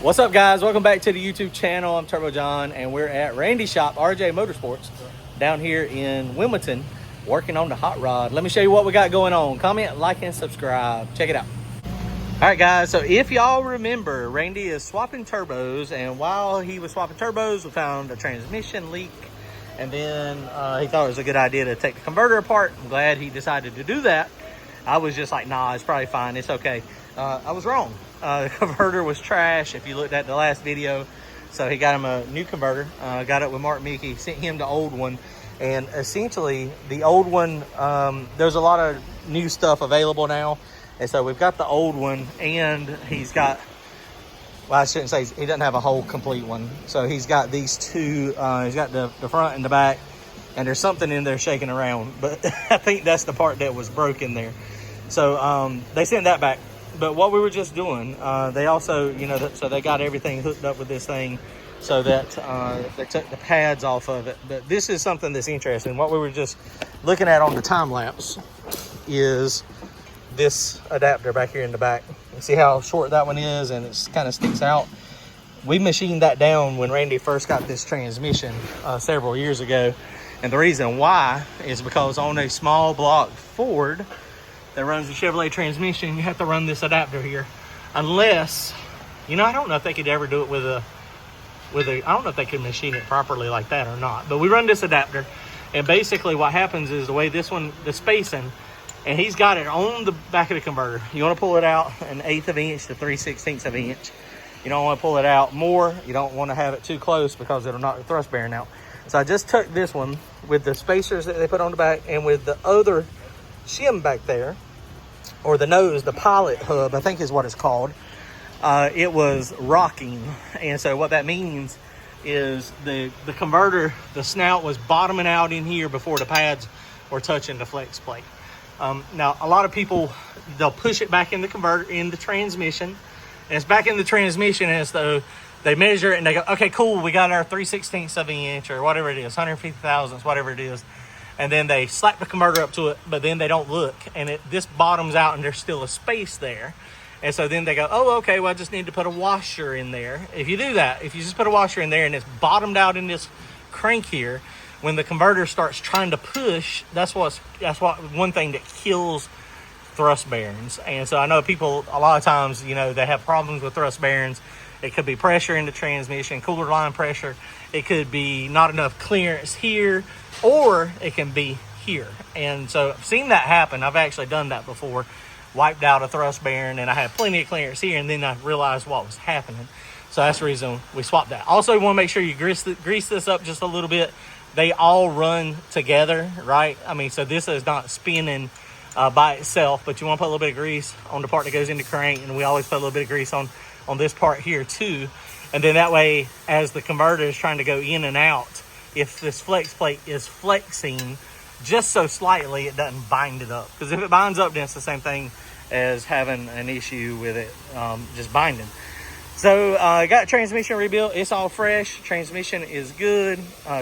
What's up, guys? Welcome back to the YouTube channel. I'm Turbo John, and we're at Randy's shop, RJ Motorsports, down here in Wilmington, working on the hot rod. Let me show you what we got going on. Comment, like, and subscribe. Check it out. All right, guys, so if y'all remember, Randy is swapping turbos, and while he was swapping turbos, we found a transmission leak, and then he thought it was a good idea to take the converter apart. I'm glad he decided to do that. I was just like, nah, it's probably fine. It's okay. I was wrong. The converter was trash if you looked at the last video. So he got him a new converter. Got it with Mark Mickey, sent him the old one. And essentially, the old one, there's a lot of new stuff available now. And so we've got the old one, and he's got, well, I shouldn't say, he doesn't have a whole complete one. So he's got these two, he's got the front and the back, and there's something in there shaking around. But I think that's the part that was broken there. So they sent that back. But what we were just doing, they also, so they got everything hooked up with this thing so that they took the pads off of it. But this is something that's interesting. What we were just looking at on the time lapse is this adapter back here in the back. You see how short that one is, and it kind of sticks out. We machined that down when Randy first got this transmission several years ago. And the reason why is because on a small block Ford that runs the Chevrolet transmission, you have to run this adapter here. Unless, I don't know if they could ever do it with a, I don't know if they could machine it properly like that or not. But we run this adapter, and basically what happens is the way this one, the spacing, and he's got it on the back of the converter. You want to pull it out 1/8 of an inch to 3/16 of an inch. You don't want to pull it out more. You don't want to have it too close because it'll knock the thrust bearing out. So I just took this one with the spacers that they put on the back, and with the other shim back there, or the nose, the pilot hub, I think is what it's called. It was rocking. And so what that means is the converter, the snout was bottoming out in here before the pads were touching the flex plate. Now, a lot of people, they'll push it back in the converter, in the transmission, and it's back in the transmission as though they measure it and they go, okay, cool, we got our 3/16 of an inch or whatever it is, 150 thousandths, whatever it is. And then they slap the converter up to it, but then they don't look, and this bottoms out and there's still a space there. And so then they go, oh, okay, well, I just need to put a washer in there. If you do that, if you just put a washer in there and it's bottomed out in this crank here, when the converter starts trying to push, that's what one thing that kills thrust bearings. And so I know people, a lot of times, they have problems with thrust bearings. It could be pressure in the transmission, cooler line pressure. It could be not enough clearance here, or it can be here. And so I've seen that happen. I've actually done that before. Wiped out a thrust bearing, and I had plenty of clearance here, and then I realized what was happening. So that's the reason we swapped that. Also, you want to make sure you grease this up just a little bit. They all run together, right? I mean, so this is not spinning by itself, but you want to put a little bit of grease on the part that goes in the crank, and we always put a little bit of grease on this part here too. And then that way, as the converter is trying to go in and out, if this flex plate is flexing just so slightly, it doesn't bind it up. Because if it binds up, then it's the same thing as having an issue with it just binding. So I got transmission rebuilt. It's all fresh. Transmission is good.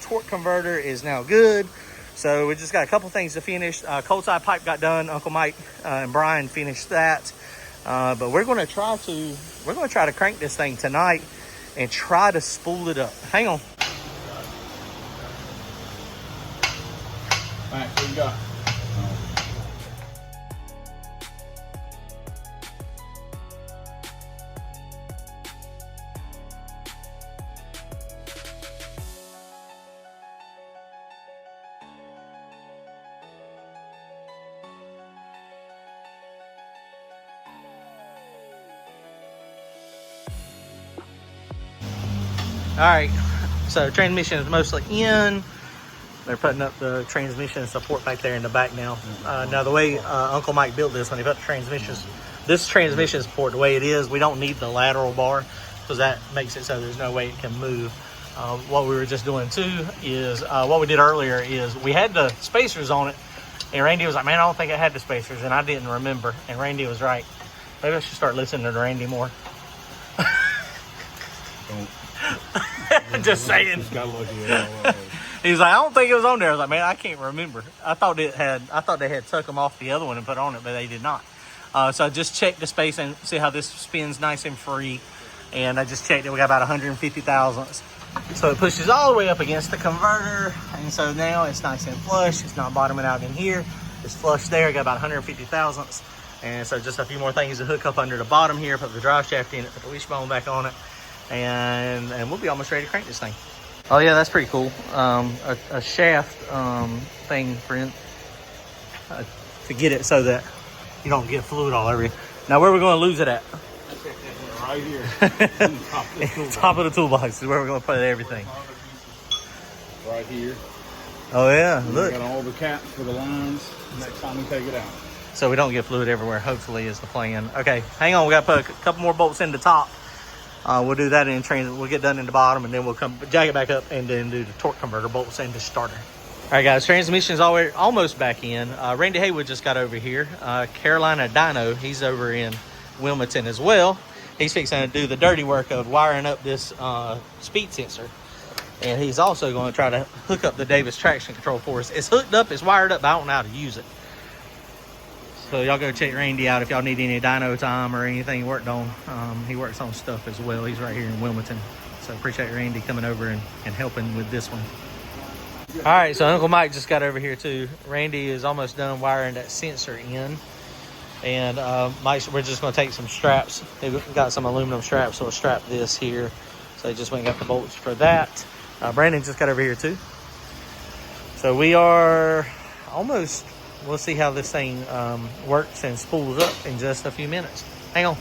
Torque converter is now good. So we just got a couple things to finish. Cold side pipe got done. Uncle Mike and Brian finished that. But we're going to try to crank this thing tonight and try to spool it up. Hang on. All right, what you got? All right, so transmission is mostly in. They're putting up the transmission support back there in the back now. Now the way Uncle Mike built this, when he put this transmission support the way it is, we don't need the lateral bar because that makes it so there's no way it can move. What we were just doing too is, what we did earlier is we had the spacers on it, and Randy was like, man, I don't think I had the spacers, and I didn't remember, and Randy was right. Maybe I should start listening to Randy more. Just saying. Just got lucky. He's like, I don't think it was on there. I was like, man, I can't remember. I thought they had took them off the other one and put on it, but they did not. So I just checked the space and see how this spins nice and free. And I just checked it, we got about 150 thousandths. So it pushes all the way up against the converter. And so now it's nice and flush. It's not bottoming out in here. It's flush there, got about 150 thousandths. And so just a few more things to hook up under the bottom here, put the drive shaft in it, put the wishbone back on it, and we'll be almost ready to crank this thing. Oh yeah, that's pretty cool. A shaft thing for to get it so that you don't get fluid all over you. Now where are we going to lose it at? Right here. Top of the toolbox is where we're going to put everything. Right here. Oh yeah, look. Got all the caps for the lines next time we take it out. So we don't get fluid everywhere, hopefully, is the plan. Okay, hang on. We got to put a couple more bolts in the top. We'll do that in transit. We'll get done in the bottom, and then we'll come jack it back up and then do the torque converter bolts and the starter. All right, guys, transmission's already almost back in. Randy Haywood just got over here. Carolina Dyno, he's over in Wilmington as well. He's fixing to do the dirty work of wiring up this speed sensor. And he's also going to try to hook up the Davis traction control for us. It's hooked up, it's wired up, but I don't know how to use it. So y'all go check Randy out if y'all need any dyno time or anything worked on. He works on stuff as well. He's right here in Wilmington. So appreciate Randy coming over and helping with this one. All right, so Uncle Mike just got over here too. Randy is almost done wiring that sensor in. And we're just going to take some straps. We've got some aluminum straps, so we'll strap this here. So they just went and got the bolts for that. Brandon just got over here too. So we are almost, we'll see how this thing works and spools up in just a few minutes. Hang on.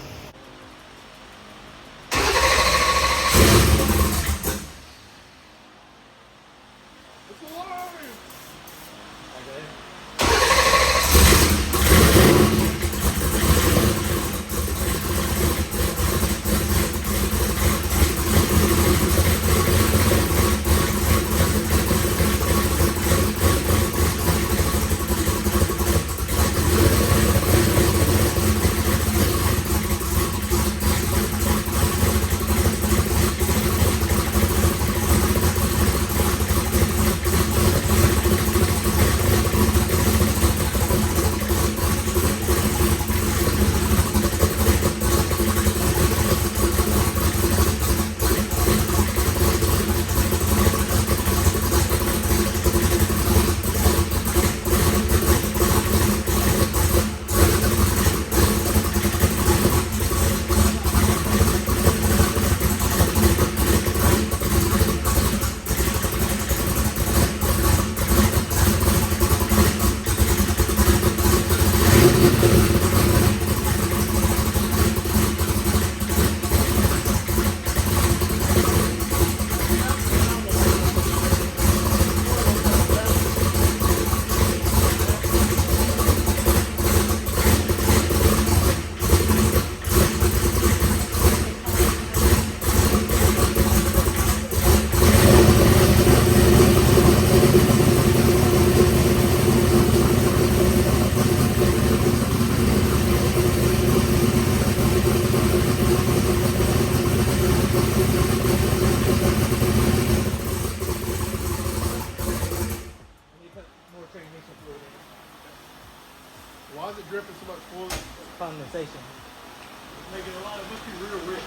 Why is it dripping so much fluid? Condensation. It's making a lot of, it must be real rich.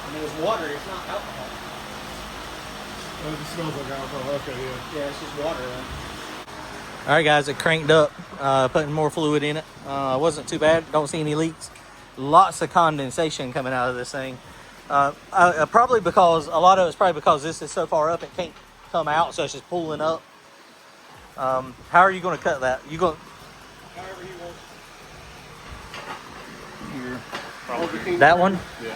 I mean, it's water, it's not alcohol. Oh, it smells like alcohol. Okay, yeah. Yeah, it's just water. All right, guys, it cranked up, putting more fluid in it. Wasn't too bad. Don't see any leaks. Lots of condensation coming out of this thing. Probably because, a lot of it's probably because this is so far up it can't come out, so it's just pulling up. How are you going to cut that? You going? However he wants. Here. Probably. That one? Yeah.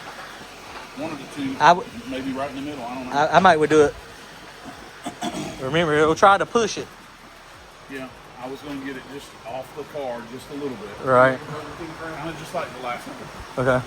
One of the two. Maybe right in the middle. I don't know. I might would do it. Remember, it'll try to push it. Yeah. I was going to get it just off the car just a little bit. Right. Kind of just like the last one. Okay.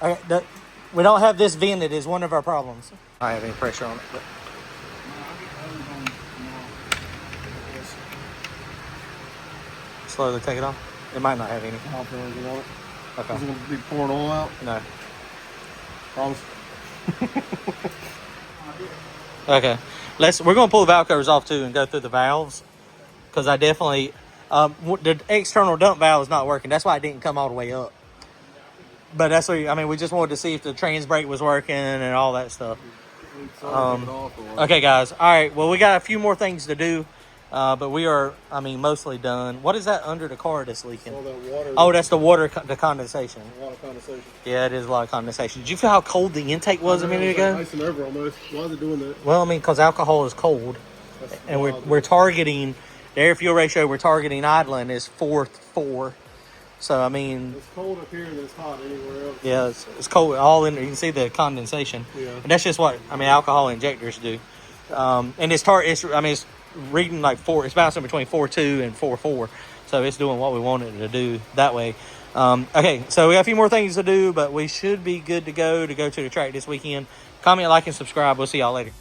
Okay, we don't have this vented is one of our problems. I don't have any pressure on it. But. Slowly take it off. It might not have any. I'll put anything on it. Okay. Is it going to be pouring oil out? No. Promise. Okay. We're going to pull the valve covers off too and go through the valves. Because I definitely... the external dump valve is not working. That's why it didn't come all the way up. But that's what... I mean, we just wanted to see if the trans brake was working and all that stuff. Okay, guys. All right. Well, we got a few more things to do. But we are, I mean, mostly done. What is that under the car that's leaking? All that water. Oh, that's the water, the condensation. Water condensation. Yeah, it is a lot of condensation. Did you feel how cold the intake was a minute ago? Ice and over almost. Why is it doing that? Well, I mean, because alcohol is cold. And we're targeting, the air fuel ratio we're targeting idling is 4:4. So, I mean... It's cold up here and it's hot anywhere else. Yeah, it's cold all in there. You can see the condensation. Yeah. And that's just what, I mean, alcohol injectors do. And it's reading like it's bouncing between 4.2 and 4.4, so it's doing what we wanted it to do that way. Okay, so we got a few more things to do, but we should be good to go to the track this weekend. Comment, like, and subscribe. We'll see y'all later.